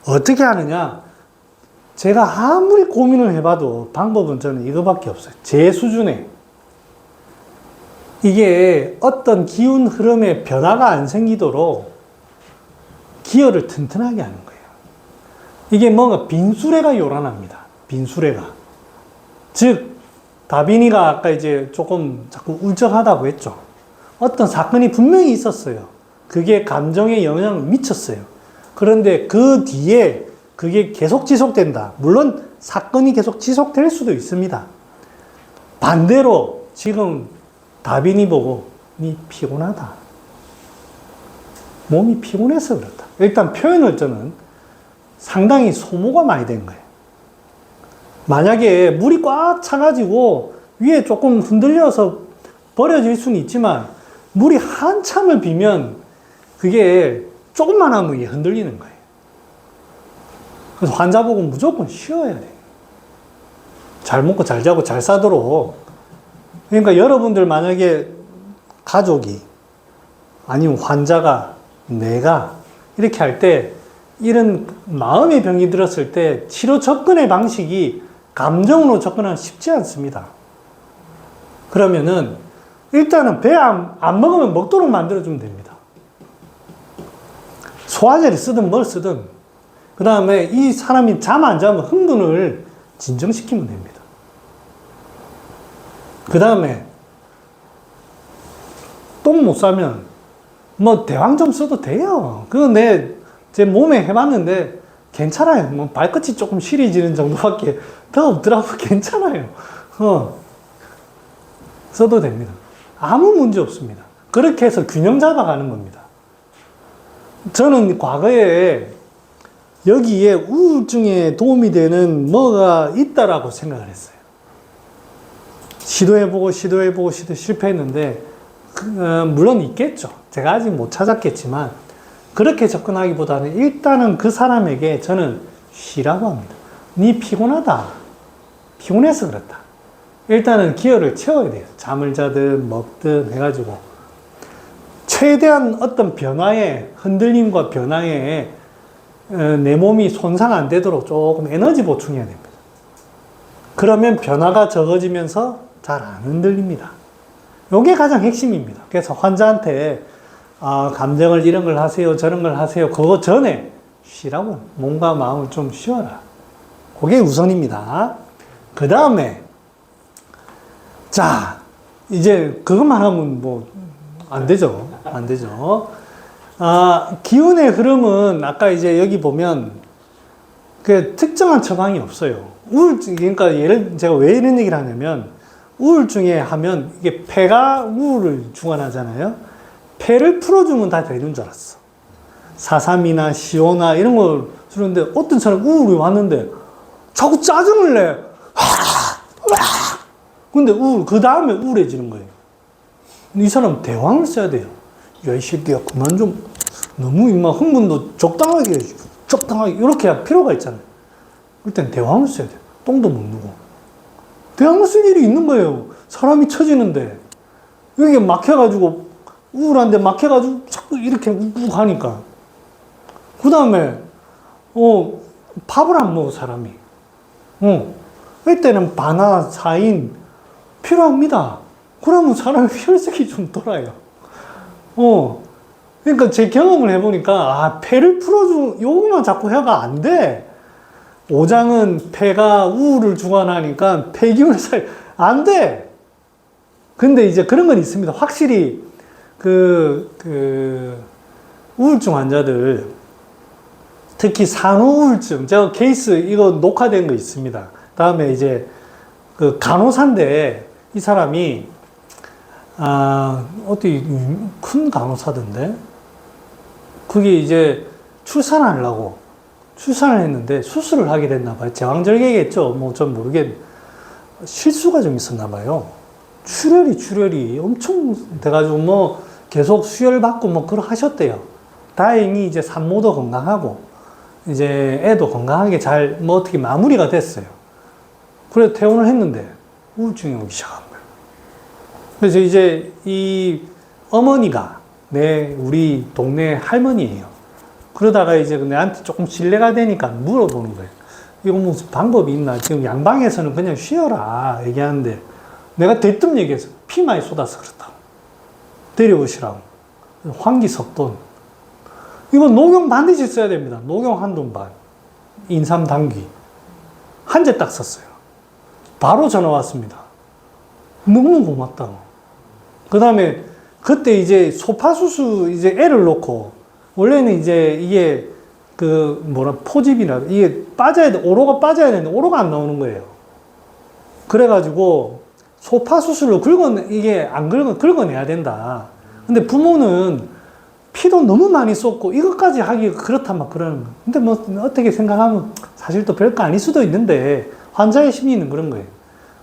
어떻게 하느냐? 제가 아무리 고민을 해봐도 방법은 저는 이거밖에 없어요. 제 수준에. 이게 어떤 기운 흐름의 변화가 안 생기도록 기혈을 튼튼하게 하는 거예요. 이게 뭔가 빈수레가 요란합니다. 빈수레가. 즉, 다빈이가 아까 이제 조금 자꾸 울적하다고 했죠. 어떤 사건이 분명히 있었어요. 그게 감정에 영향을 미쳤어요. 그런데 그 뒤에 그게 계속 지속된다. 물론 사건이 계속 지속될 수도 있습니다. 반대로 지금 다빈이 보고 니 피곤하다. 몸이 피곤해서 그렇다. 일단 표현을 저는 상당히 소모가 많이 된 거예요. 만약에 물이 꽉 차가지고 위에 조금 흔들려서 버려질 수는 있지만 물이 한참을 비면 그게 조금만 하면 이게 흔들리는 거예요. 그래서 환자 보고 무조건 쉬어야 돼요. 잘 먹고 잘 자고 잘 싸도록. 그러니까 여러분들 만약에 가족이 아니면 환자가 내가 이렇게 할 때 이런 마음의 병이 들었을 때 치료 접근의 방식이 감정으로 접근하는 쉽지 않습니다. 그러면은 일단은 배 안 먹으면 먹도록 만들어주면 됩니다. 소화제를 쓰든 뭘 쓰든. 그 다음에 이 사람이 잠 안 자면 흥분을 진정시키면 됩니다. 그 다음에 똥 못 싸면 뭐 대왕 좀 써도 돼요. 그거 제 몸에 해봤는데 괜찮아요. 뭐 발끝이 조금 시리지는 정도밖에 더 없더라고. 괜찮아요. 써도 됩니다. 아무 문제 없습니다. 그렇게 해서 균형 잡아가는 겁니다. 저는 과거에 여기에 우울증에 도움이 되는 뭐가 있다라고 생각을 했어요. 시도해보고 실패했는데, 물론 있겠죠. 제가 아직 못 찾았겠지만, 그렇게 접근하기보다는 일단은 그 사람에게 저는 쉬라고 합니다. 니 피곤하다. 피곤해서 그렇다. 일단은 기혈을 채워야 돼요. 잠을 자든 먹든 해가지고. 최대한 어떤 변화에, 흔들림과 변화에 내 몸이 손상 안 되도록 조금 에너지 보충해야 됩니다. 그러면 변화가 적어지면서 잘 안 흔들립니다. 이게 가장 핵심입니다. 그래서 환자한테 감정을 이런 걸 하세요, 저런 걸 하세요. 그거 전에 쉬라고. 몸과 마음을 좀 쉬어라. 그게 우선입니다. 그 다음에 자, 이제 그것만 하면 뭐 안 되죠. 안 되죠. 기운의 흐름은 아까 이제 여기 보면 그 특정한 처방이 없어요. 우울증, 그러니까 제가 왜 이런 얘기를 하냐면 우울증에 하면 이게 폐가 우울을 주관하잖아요. 폐를 풀어주면 다 되는 줄 알았어. 사삼이나 시오나 이런 걸 주는데 어떤 사람 우울이 왔는데 자꾸 짜증을 내. 근데 그 다음에 우울해지는 거예요. 이 사람 대왕을 써야 돼요. 야, 이 새끼야, 그만 좀, 너무 막 흥분도 적당하게, 이렇게 할 필요가 있잖아요. 그럴 대왕을 써야 돼요. 똥도 못 누고. 대왕을 쓸 일이 있는 거예요. 사람이 처지는데. 여기 막혀가지고, 우울한데 막혀가지고 자꾸 이렇게 욱욱 하니까. 그 다음에, 밥을 안 먹어, 사람이. 이때는 바나, 사인, 필요합니다. 그러면 사람의 혈색이 좀 돌아요. 그러니까 제 경험을 해보니까, 폐를 요거만 자꾸 해가 안 돼. 오장은 폐가 우울을 주관하니까 폐기운을 안 돼. 근데 이제 그런 건 있습니다. 확실히, 우울증 환자들, 특히 산후우울증, 제가 케이스 이거 녹화된 거 있습니다. 다음에 이제 간호사인데, 이 사람이, 어디 큰 간호사던데? 그게 이제 출산을 했는데 수술을 하게 됐나 봐요. 제왕절개겠죠. 뭐 전 모르겠는데. 실수가 좀 있었나 봐요. 출혈이 엄청 돼가지고 뭐 계속 수혈받고 뭐 그러 하셨대요. 다행히 이제 산모도 건강하고, 이제 애도 건강하게 잘 뭐 어떻게 마무리가 됐어요. 그래서 퇴원을 했는데 우울증이 오기 시작한 거예요. 그래서 이제 이 어머니가 우리 동네 할머니예요. 그러다가 이제 내한테 조금 신뢰가 되니까 물어보는 거예요. 이거 무슨 방법이 있나? 지금 양방에서는 그냥 쉬어라 얘기하는데 내가 대뜸 얘기해서 피 많이 쏟아서 그렇다고. 데려오시라고. 황기석돈. 이거 녹용 반드시 써야 됩니다. 녹용 한 돈반. 인삼 당귀. 한 제 딱 썼어요. 바로 전화 왔습니다. 너무 고맙다고. 그 다음에 그때 이제 소파수수 이제 애를 놓고 원래는 이제 이게 포집이나 이게 오로가 빠져야 되는데 오로가 안 나오는 거예요. 그래가지고 소파수술로 긁어내야 된다. 근데 부모는 피도 너무 많이 쏟고 이것까지 하기 그렇다 막 그러는 거예요. 근데 뭐 어떻게 생각하면 사실 또 별거 아닐 수도 있는데 환자의 심리는 그런 거예요.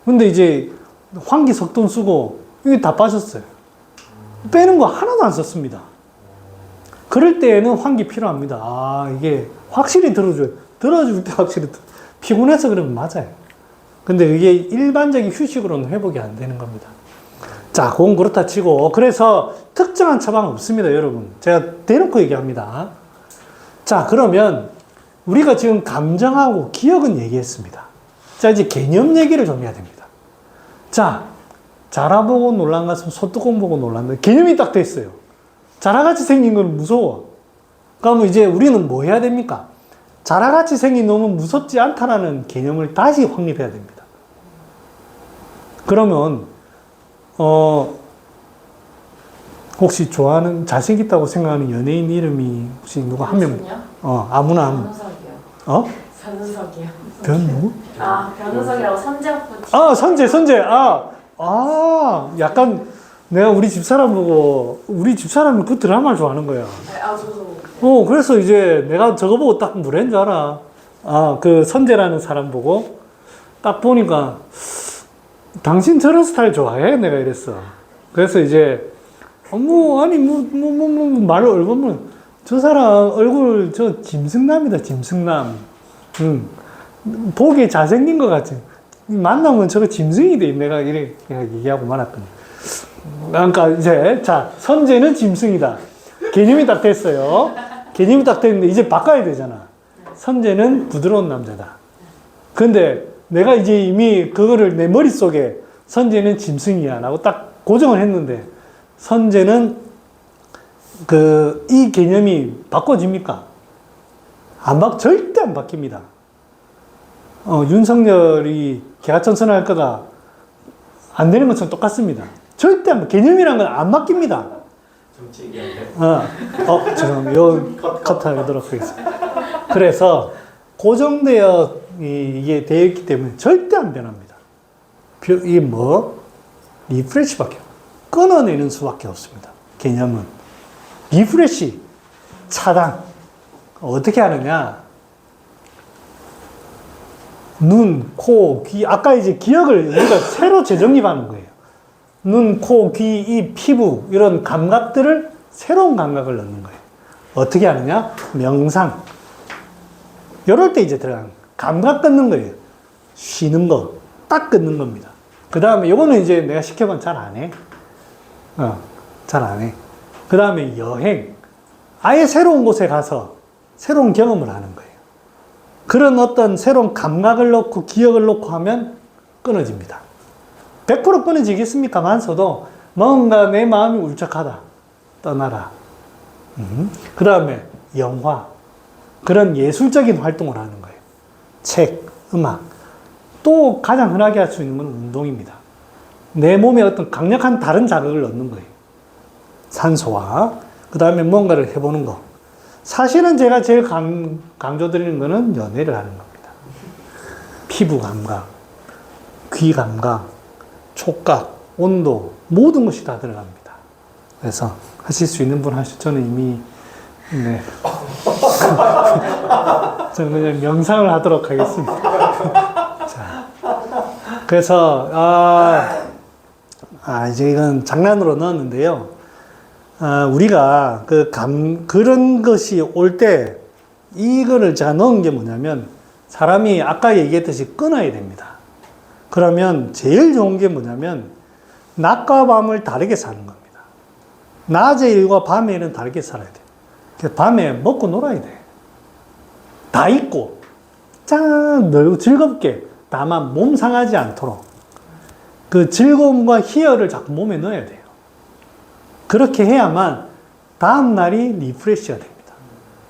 근데 이제 황기석돈 쓰고 이게 다 빠졌어요. 빼는 거 하나도 안 썼습니다. 그럴 때에는 환기 필요합니다. 이게 확실히 들어줄 때 확실히 피곤해서 그러면 맞아요. 근데 이게 일반적인 휴식으로는 회복이 안 되는 겁니다. 자, 그건 그렇다 치고 그래서 특정한 처방은 없습니다, 여러분. 제가 대놓고 얘기합니다. 자, 그러면 우리가 지금 감정하고 기억은 얘기했습니다. 자, 이제 개념 얘기를 좀 해야 됩니다. 자, 자라 보고 놀란 것은 소뚜껑 보고 놀란다. 개념이 딱 돼 있어요. 자라같이 생긴 건 무서워. 그러면 이제 우리는 뭐 해야 됩니까? 자라같이 생긴 놈은 무섭지 않다라는 개념을 다시 확립해야 됩니다. 그러면 혹시 좋아하는 잘생겼다고 생각하는 연예인 이름이 혹시 누가 한 명? 아무나 한 명. 변우석이요. 변우석이요. 누구? 변우석이라고 선재학부 선재. 약간 내가 우리 집사람 보고 우리 집사람이 그 드라마를 좋아하는 거야. 저도. 그래서 이제 내가 저거 보고 딱 뭐라는 줄 알아. 그 선재라는 사람 보고 딱 보니까 당신 저런 스타일 좋아해? 내가 이랬어. 그래서 이제 말을 얼굴은 저 사람 얼굴 저 짐승남이다, 짐승남. 보기에 잘생긴 것 같지. 만나면 저거 짐승이 돼. 내가 이렇게 얘기하고 말았거든. 그러니까 이제, 자, 선재는 짐승이다. 개념이 딱 됐어요. 개념이 딱 됐는데 이제 바꿔야 되잖아. 선재는 부드러운 남자다. 근데 내가 이제 이미 그거를 내 머릿속에 선재는 짐승이야 라고 딱 고정을 했는데 선재는 이 개념이 바꿔집니까? 절대 안 바뀝니다. 윤석열이 개화천선할 거다. 안 되는 것처럼 똑같습니다. 절대 개념이란 건 안 바뀝니다. 정치 얘기하는데. 죄송합니다. 컷하도록 하겠습니다. 그래서 고정되어 이게 되어 있기 때문에 절대 안 변합니다. 이게 리프레시밖에 끊어내는 수밖에 없습니다. 개념은 리프레시, 차단. 어떻게 하느냐? 눈, 코, 귀. 아까 이제 기억을 우리가 새로 재정립하는 거예요. 눈, 코, 귀, 입, 피부 이런 감각들을 새로운 감각을 넣는 거예요. 어떻게 하느냐? 명상. 이럴 때 이제 들어가는 감각 끊는 거예요. 쉬는 거, 딱 끊는 겁니다. 그 다음에 요거는 이제 내가 시켜보면 잘 안 해. 잘 안 해. 그 다음에 여행. 아예 새로운 곳에 가서 새로운 경험을 하는 거예요. 그런 어떤 새로운 감각을 넣고 기억을 넣고 하면 끊어집니다. 100% 끊어지겠습니까만서도 뭔가 내 마음이 울적하다. 떠나라. 그 다음에 영화. 그런 예술적인 활동을 하는 거예요. 책, 음악. 또 가장 흔하게 할 수 있는 건 운동입니다. 내 몸에 어떤 강력한 다른 자극을 넣는 거예요. 산소와 그 다음에 뭔가를 해보는 거. 사실은 제가 제일 강조드리는 거는 연애를 하는 겁니다. 피부 감각, 귀 감각, 촉각, 온도 모든 것이 다 들어갑니다. 그래서 하실 수 있는 분 하시죠. 저는 이미 저는 그냥 명상을 하도록 하겠습니다. 자, 그래서 이제 이건 장난으로 넣었는데요. 우리가 그런 것이 올 때 이거를 제가 넣은 게 뭐냐면 사람이 아까 얘기했듯이 끊어야 됩니다. 그러면 제일 좋은 게 뭐냐면 낮과 밤을 다르게 사는 겁니다. 낮의 일과 밤의 일은 다르게 살아야 돼요. 밤에 먹고 놀아야 돼. 다 있고 놀고 즐겁게 다만 몸 상하지 않도록 그 즐거움과 희열을 자꾸 몸에 넣어야 돼요. 그렇게 해야만 다음 날이 리프레시가 됩니다.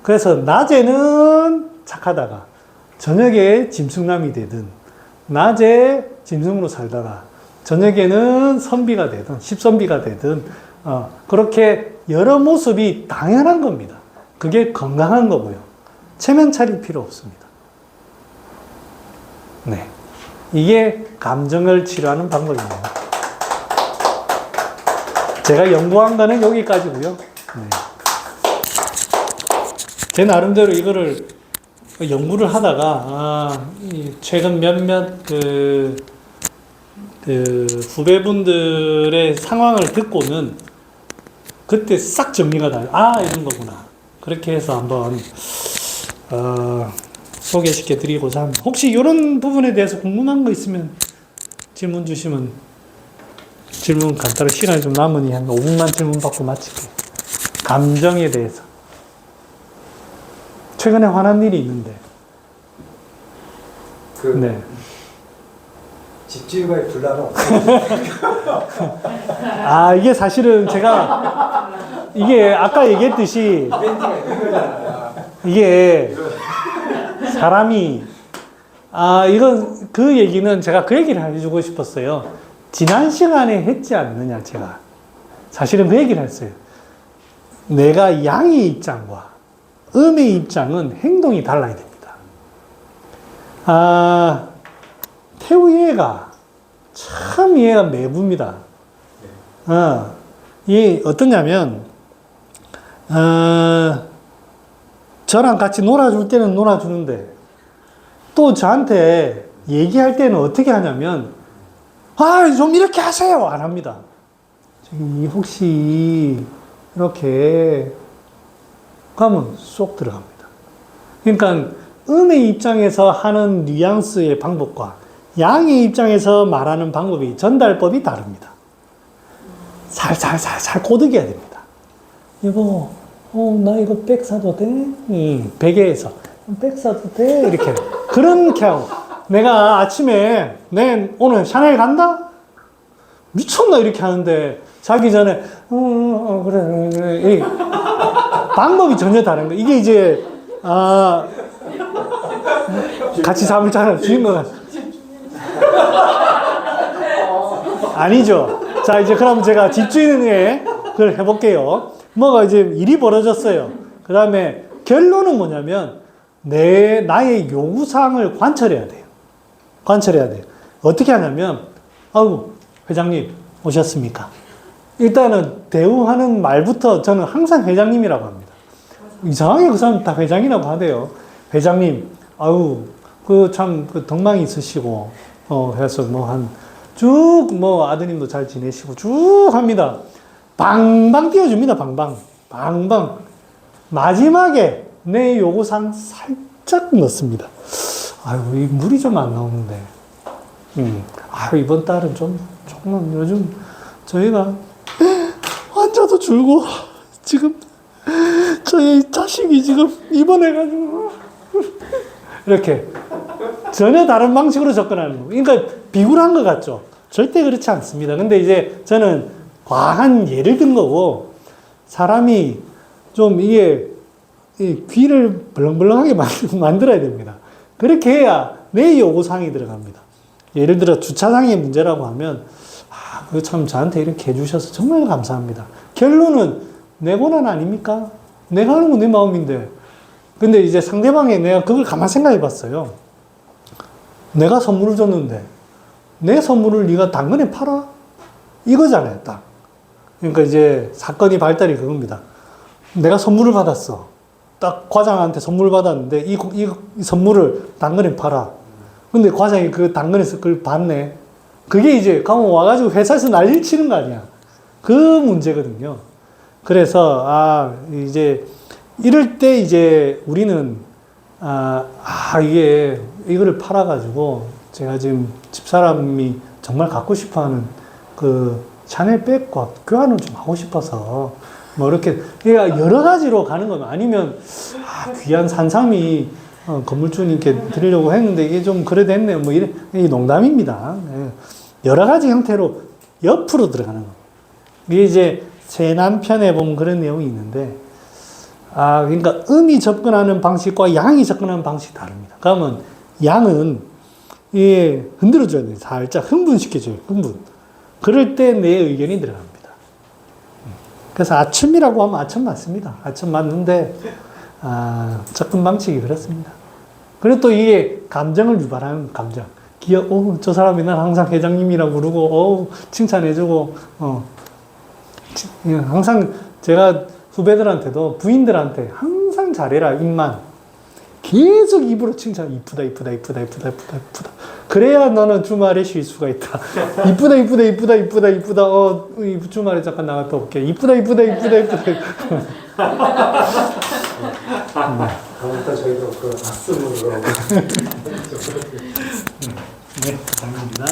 그래서 낮에는 착하다가 저녁에 짐승남이 되든 낮에 짐승으로 살다가 저녁에는 선비가 되든 십선비가 되든 그렇게 여러 모습이 당연한 겁니다. 그게 건강한 거고요. 체면 차릴 필요 없습니다. 네, 이게 감정을 치료하는 방법입니다. 제가 연구한 거는 여기까지고요. 네. 제 나름대로 이거를 연구를 하다가 최근 몇몇 후배분들의 상황을 듣고는 그때 싹 정리가 다 이런 거구나. 그렇게 해서 한번 소개시켜 드리고자 합니다. 혹시 이런 부분에 대해서 궁금한 거 있으면 질문 주시면 질문 간단히 시간이 좀 남으니 한 5분만 질문 받고 마칠게요. 감정에 대해서. 최근에 화난 일이 있는데. 그 네. 집주인과의 분란은 없어요. 아, 이게 사실은 제가, 이게 아까 얘기했듯이, 이벤트가 있는 거잖아요. 이게 사람이, 이건, 그 얘기는 제가 그 얘기를 해주고 싶었어요. 지난 시간에 했지 않느냐, 제가. 사실은 그 얘기를 했어요. 내가 양의 입장과 음의 입장은 행동이 달라야 됩니다. 태우 얘가 참 얘가 매부입니다. 이 어떠냐면, 저랑 같이 놀아줄 때는 놀아주는데, 또 저한테 얘기할 때는 어떻게 하냐면, 좀 이렇게 하세요! 안 합니다. 저기, 혹시, 이렇게, 가면 쏙 들어갑니다. 그러니까, 음의 입장에서 하는 뉘앙스의 방법과 양의 입장에서 말하는 방법이, 전달법이 다릅니다. 살살살살 꼬드겨야 됩니다. 여보, 나 이거 백 사도 돼? 베개에서. 백 사도 돼? 이렇게. 그렇게 하고. 내가 아침에, 오늘 샤넬 간다? 미쳤나? 이렇게 하는데, 자기 전에, 그래. 방법이 전혀 다른 거예요. 이게 이제, 같이 잠을 자는 주인공. 아니죠. 자, 이제 그럼 제가 집주인의 그걸 해볼게요. 뭐가 이제 일이 벌어졌어요. 그 다음에 결론은 뭐냐면, 나의 요구사항을 관철해야 돼요. 관철해야 돼요. 어떻게 하냐면, 회장님, 오셨습니까? 일단은 대우하는 말부터 저는 항상 회장님이라고 합니다. 이상하게 그 사람 다 회장이라고 하대요. 회장님, 참, 덕망이 있으시고, 해서 아드님도 잘 지내시고, 쭉 합니다. 방방 띄워줍니다, 방방. 방방. 마지막에 내 요구사항 살짝 넣습니다. 이 물이 좀 안 나오는데. 이번 달은 조금만 요즘 저희가 환자도 줄고, 지금 저희 자식이 지금 입원해가지고, 이렇게 전혀 다른 방식으로 접근하는 거. 그러니까 비굴한 것 같죠? 절대 그렇지 않습니다. 근데 이제 저는 과한 예를 든 거고, 사람이 좀 이게 귀를 벌렁벌렁하게 만들어야 됩니다. 그렇게 해야 내 요구사항이 들어갑니다. 예를 들어 주차장의 문제라고 하면, 그거 참 저한테 이렇게 해주셔서 정말 감사합니다. 결론은 내 고난 아닙니까? 내가 하는 건 내 마음인데. 근데 이제 상대방이 내가 그걸 가만 생각해 봤어요. 내가 선물을 줬는데, 내 선물을 네가 당근에 팔아? 이거잖아요, 딱. 그러니까 이제 사건이 발달이 그겁니다. 내가 선물을 받았어. 딱 과장한테 선물 받았는데, 이 선물을 당근에 팔아. 근데 과장이 그 당근에서 그걸 받네. 그게 이제 가면 와가지고 회사에서 난리를 치는 거 아니야. 그 문제거든요. 그래서, 이제, 이럴 때 이제 우리는, 이거를 팔아가지고, 제가 지금 집사람이 정말 갖고 싶어 하는 그 샤넬 백과 교환을 좀 하고 싶어서, 이렇게, 그러니까 여러 가지로 가는 거면 아니면, 귀한 산삼이 건물주님께 드리려고 했는데 이게 좀 그래 됐네요. 이게 농담입니다. 여러 가지 형태로 옆으로 들어가는 거. 이게 이제 새 남편에 보면 그런 내용이 있는데, 그러니까 음이 접근하는 방식과 양이 접근하는 방식이 다릅니다. 그러면 양은 흔들어줘야 돼요. 살짝 흥분시켜줘요. 흥분. 그럴 때 내 의견이 들어갑니다. 그래서 아첨이라고 하면 아첨 맞습니다. 아첨 맞는데, 접근 방식이 그렇습니다. 그리고 또 이게 감정을 유발하는 감정. 저 사람이 난 항상 회장님이라고 부르고, 칭찬해주고, 항상 제가 후배들한테도 부인들한테 항상 잘해라, 입만. 계속 입으로 칭찬, 이쁘다. 그래야 너는 주말에 쉴 수가 있다. 이쁘다. 주말에 잠깐 나갔다 올게. 이쁘다. 다음부터 저희도 그 말씀으로. 네, 감사합니다.